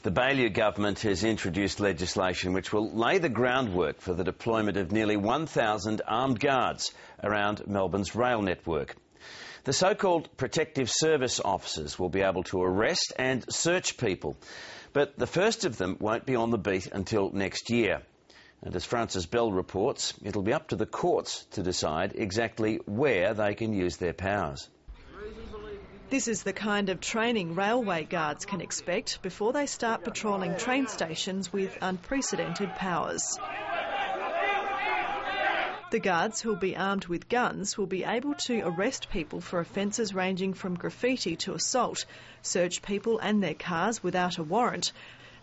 The Baillieu government has introduced legislation which will lay the groundwork for the deployment of nearly 1,000 armed guards around Melbourne's rail network. The so-called protective service officers will be able to arrest and search people, but the first of them won't be on the beat until next year. And as Francis Bell reports, it'll be up to the courts to decide exactly where they can use their powers. This is the kind of training railway guards can expect before they start patrolling train stations with unprecedented powers. The guards, who'll be armed with guns, will be able to arrest people for offences ranging from graffiti to assault, search people and their cars without a warrant,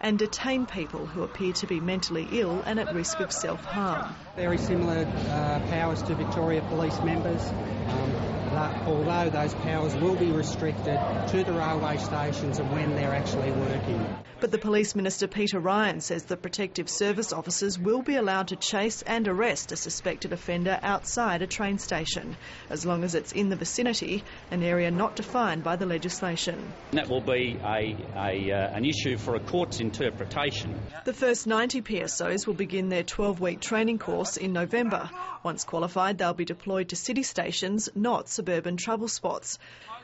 and detain people who appear to be mentally ill and at risk of self-harm. Very similar powers to Victoria Police members, although those powers will be restricted to the railway stations and when they're actually working. But the Police Minister Peter Ryan says the protective service officers will be allowed to chase and arrest a suspected offender outside a train station, as long as it's in the vicinity, an area not defined by the legislation. That will be an issue for a court's interpretation. The first 90 PSOs will begin their 12-week training course in November. Once qualified, they'll be deployed to city stations, not suburban trouble spots.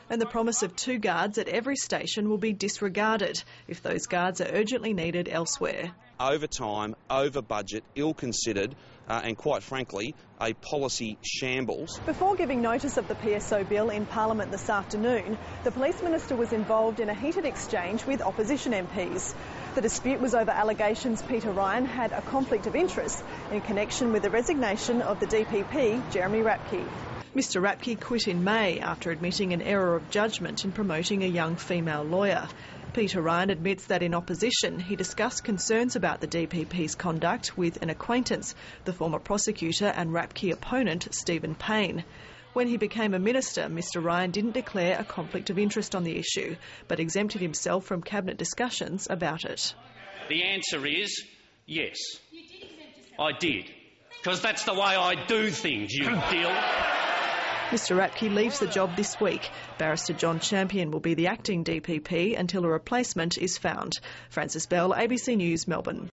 And the promise of 2 guards at every station will be disregarded if those guards are urgently needed elsewhere. Over time, over budget, ill-considered and quite frankly a policy shambles. Before giving notice of the PSO bill in Parliament this afternoon, the Police Minister was involved in a heated exchange with opposition MPs. The dispute was over allegations Peter Ryan had a conflict of interest in connection with the resignation of the DPP, Jeremy Rapke. Mr Rapke quit in May after admitting an error of judgment in promoting a young female lawyer. Peter Ryan admits that in opposition he discussed concerns about the DPP's conduct with an acquaintance, the former prosecutor and Rapke opponent Stephen Payne. When he became a minister, Mr Ryan didn't declare a conflict of interest on the issue, but exempted himself from cabinet discussions about it. The answer is yes. I did. Because that's the way I do things, you dill. Mr Rapke leaves the job this week. Barrister John Champion will be the acting DPP until a replacement is found. Francis Bell, ABC News, Melbourne.